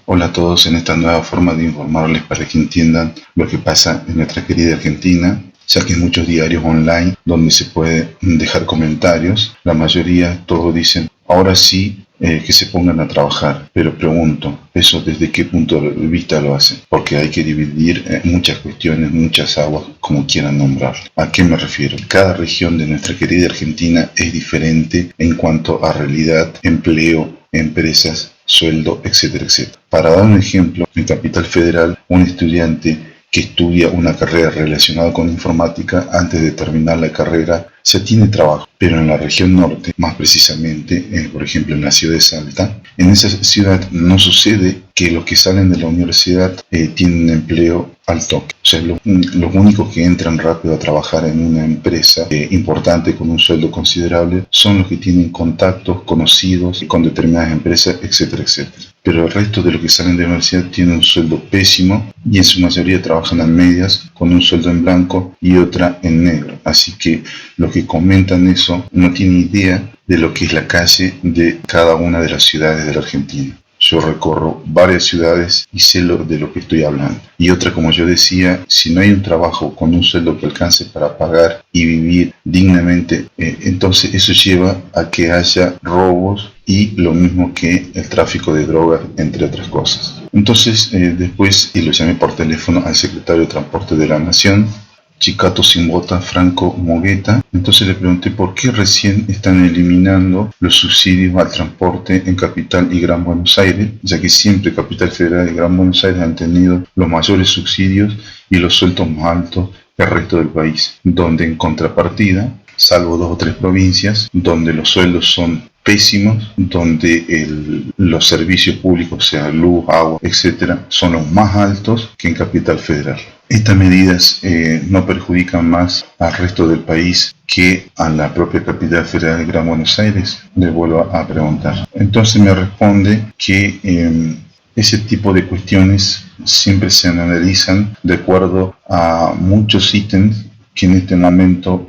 Hola a todos en esta nueva forma de informarles para que entiendan lo que pasa en nuestra querida Argentina, ya que hay muchos diarios online donde se puede dejar comentarios. La mayoría todos dicen, ahora sí que se pongan a trabajar, pero pregunto, ¿eso desde qué punto de vista lo hacen? Porque hay que dividir muchas cuestiones, muchas aguas, como quieran nombrar. ¿A qué me refiero? Cada región de nuestra querida Argentina es diferente en cuanto a realidad, empleo, empresas, sueldo, etcétera, etcétera. Para dar un ejemplo, en Capital Federal, un estudiante que estudia una carrera relacionada con informática, antes de terminar la carrera ya tiene trabajo, pero en la región norte, más precisamente, por ejemplo en la ciudad de Salta, en esa ciudad no sucede que los que salen de la universidad tienen empleo al toque. O sea, los únicos que entran rápido a trabajar en una empresa importante con un sueldo considerable son los que tienen contactos, conocidos con determinadas empresas, etcétera, etcétera. Pero el resto de los que salen de la universidad tienen un sueldo pésimo y en su mayoría trabajan a medias con un sueldo en blanco y otra en negro. Así que los que comentan eso no tienen idea de lo que es la calle de cada una de las ciudades de la Argentina. Yo recorro varias ciudades y sé de lo que estoy hablando. Y otra, como yo decía, si no hay un trabajo con un sueldo que alcance para pagar y vivir dignamente, entonces eso lleva a que haya robos y lo mismo que el tráfico de drogas, entre otras cosas. Entonces después lo llamé por teléfono al secretario de Transporte de la Nación, Chicato Sin Bota Franco Mogueta. Entonces le pregunté por qué recién están eliminando los subsidios al transporte en Capital y Gran Buenos Aires, ya que siempre Capital Federal y Gran Buenos Aires han tenido los mayores subsidios y los sueldos más altos que el resto del país, donde en contrapartida, salvo 2 o 3 provincias, donde los sueldos son pésimos, donde los servicios públicos, sea luz, agua, etcétera, son los más altos que en Capital Federal. Estas medidas no perjudican más al resto del país que a la propia Capital Federal de Gran Buenos Aires. Le vuelvo a preguntar. Entonces me responde que ese tipo de cuestiones siempre se analizan de acuerdo a muchos ítems que en este momento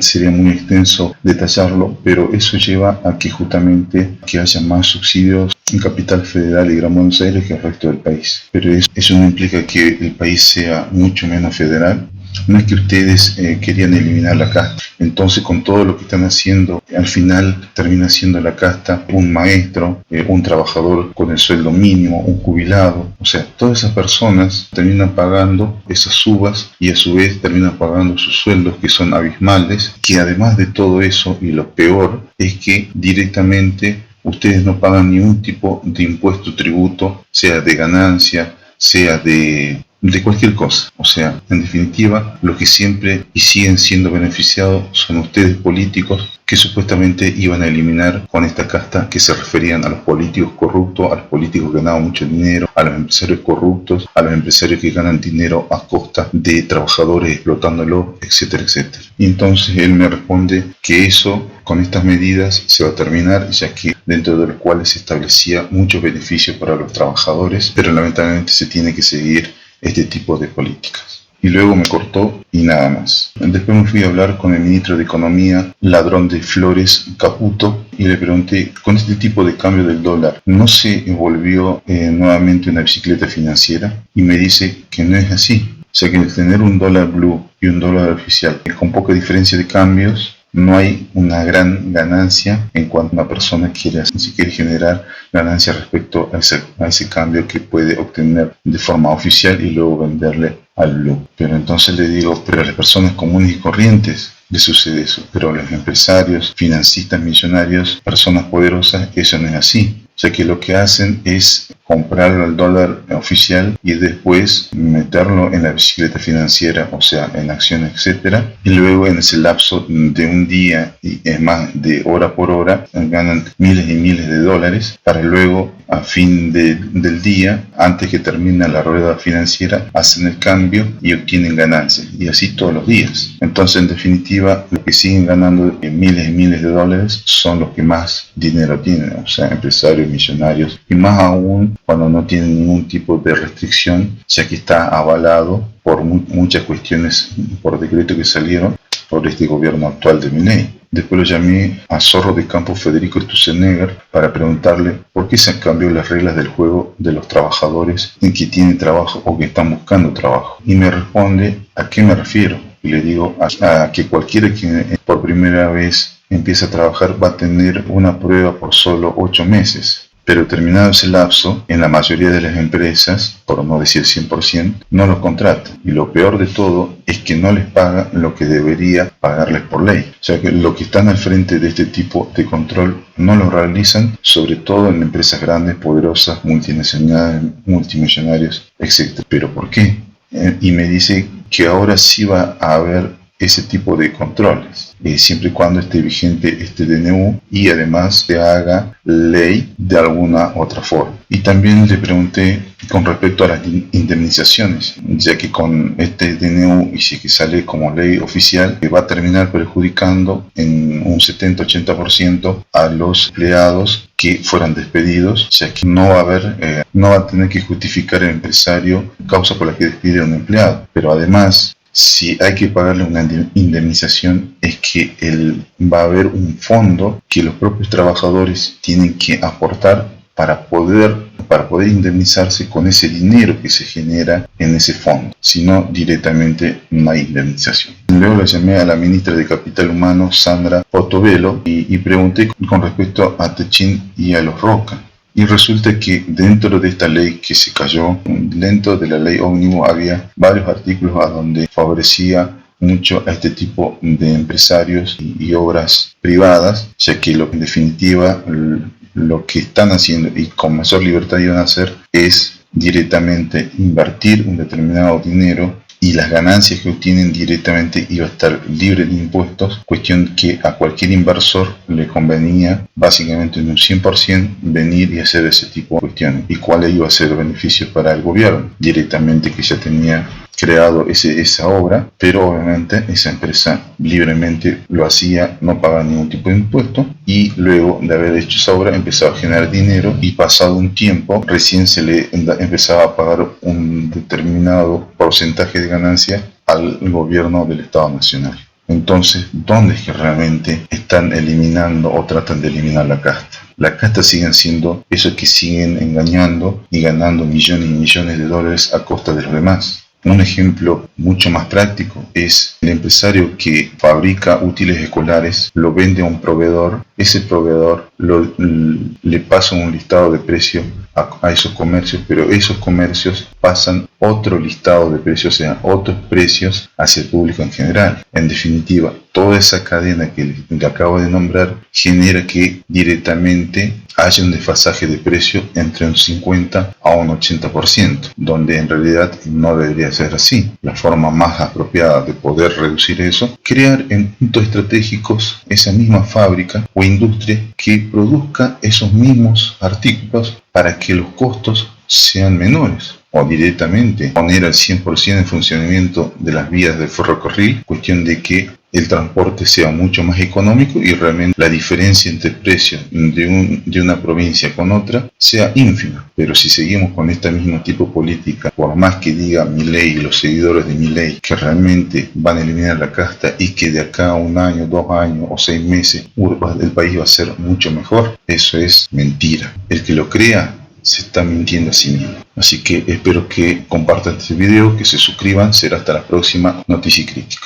sería muy extenso detallarlo, pero eso lleva a que justamente que haya más subsidios en Capital Federal y Gran Buenos Aires que el resto del país. Pero eso no implica que el país sea mucho menos federal. No es que ustedes querían eliminar la casta. Entonces, con todo lo que están haciendo, al final termina siendo la casta un maestro, un trabajador con el sueldo mínimo, un jubilado. O sea, todas esas personas terminan pagando esas subas y a su vez terminan pagando sus sueldos que son abismales, que además de todo eso, y lo peor, es que directamente ustedes no pagan ningún tipo de impuesto o tributo, sea de ganancia, sea de cualquier cosa. O sea, en definitiva, los que siempre y siguen siendo beneficiados son ustedes políticos que supuestamente iban a eliminar con esta casta, que se referían a los políticos corruptos, a los políticos que ganaban mucho dinero, a los empresarios corruptos, a los empresarios que ganan dinero a costa de trabajadores explotándolos, etcétera, etcétera. Y entonces él me responde que eso con estas medidas se va a terminar, ya que dentro de los cuales se establecía muchos beneficios para los trabajadores, pero lamentablemente se tiene que seguir este tipo de políticas. Y luego me cortó y nada más. Después me fui a hablar con el ministro de Economía, ladrón de flores, Caputo, y le pregunté, con este tipo de cambio del dólar, ¿no se volvió nuevamente una bicicleta financiera? Y me dice que no es así. O sea que al tener un dólar blue y un dólar oficial con poca diferencia de cambios, no hay una gran ganancia en cuanto una persona si quiere generar ganancia respecto a ese cambio que puede obtener de forma oficial y luego venderle al blue. Pero entonces le digo, pero a las personas comunes y corrientes le sucede eso, pero a los empresarios, financistas, millonarios, personas poderosas, eso no es así. O sea que lo que hacen es comprar el dólar oficial y después meterlo en la bicicleta financiera, o sea, en acciones, etcétera, y luego en ese lapso de un día y es más de hora por hora ganan miles y miles de dólares para luego a fin del día, antes que termine la rueda financiera, hacen el cambio y obtienen ganancias, y así todos los días. Entonces, en definitiva, los que siguen ganando miles y miles de dólares son los que más dinero tienen, o sea, empresarios, millonarios, y más aún cuando no tienen ningún tipo de restricción, ya que está avalado por muchas cuestiones por decreto que salieron, por este gobierno actual de Milei. Después lo llamé a Zorro de Campo Federico Sturzenegger para preguntarle por qué se han cambiado las reglas del juego de los trabajadores en que tienen trabajo o que están buscando trabajo. Y me responde, ¿a qué me refiero? Y le digo a que cualquiera que por primera vez empieza a trabajar va a tener una prueba por solo 8 meses. Pero terminado ese lapso, en la mayoría de las empresas, por no decir 100%, no los contratan. Y lo peor de todo es que no les pagan lo que debería pagarles por ley. O sea que los que están al frente de este tipo de control no lo realizan, sobre todo en empresas grandes, poderosas, multinacionales, multimillonarios, etc. ¿Pero por qué? Y me dice que ahora sí va a haber ese tipo de controles, siempre y cuando esté vigente este DNU y además se haga ley de alguna otra forma. Y también le pregunté con respecto a las indemnizaciones, ya que con este DNU, y si que sale como ley oficial, va a terminar perjudicando en un 70-80% a los empleados que fueran despedidos, ya que no va a haber, no va a tener que justificar el empresario causa por la que despide a un empleado, pero además, si hay que pagarle una indemnización, es que va a haber un fondo que los propios trabajadores tienen que aportar para poder indemnizarse con ese dinero que se genera en ese fondo. Si no, directamente no hay indemnización. Luego le llamé a la ministra de Capital Humano, Sandra Portobello, y pregunté con respecto a Techin y a los Roca. Y resulta que dentro de esta ley que se cayó, dentro de la ley ómnibus había varios artículos a donde favorecía mucho a este tipo de empresarios y obras privadas, ya que en definitiva lo que están haciendo y con mayor libertad iban a hacer es directamente invertir un determinado dinero y las ganancias que obtienen directamente iba a estar libre de impuestos, cuestión que a cualquier inversor le convenía básicamente en un 100% venir y hacer ese tipo de cuestiones. ¿Y cuál iba a ser el beneficio para el gobierno? Directamente que ya tenía creado esa obra, pero obviamente esa empresa libremente lo hacía, no pagaba ningún tipo de impuesto y luego de haber hecho esa obra empezaba a generar dinero y pasado un tiempo recién se le empezaba a pagar un determinado porcentaje de ganancia al gobierno del Estado Nacional. Entonces, ¿dónde es que realmente están eliminando o tratan de eliminar la casta? La casta siguen siendo esos que siguen engañando y ganando millones y millones de dólares a costa de los demás. Un ejemplo mucho más práctico es el empresario que fabrica útiles escolares, lo vende a un proveedor, ese proveedor le pasa un listado de precios a esos comercios, pero esos comercios pasan otro listado de precios, o sea, otros precios hacia el público en general. En definitiva, toda esa cadena que le acabo de nombrar genera que directamente haya un desfasaje de precio entre un 50 a un 80%, donde en realidad no debería ser así. La forma más apropiada de poder reducir eso, crear en puntos estratégicos esa misma fábrica o industria que produzca esos mismos artículos para que los costos sean menores, o directamente poner al 100% en funcionamiento de las vías del ferrocarril, cuestión de que el transporte sea mucho más económico y realmente la diferencia entre precios de una provincia con otra sea ínfima. Pero si seguimos con este mismo tipo de política, por más que diga Milei y los seguidores de Milei que realmente van a eliminar la casta y que de acá a 1 año, 2 años o 6 meses el país va a ser mucho mejor, eso es mentira. El que lo crea se está mintiendo a sí mismo. Así que espero que compartan este video, que se suscriban. Será hasta la próxima Noticia y Crítica.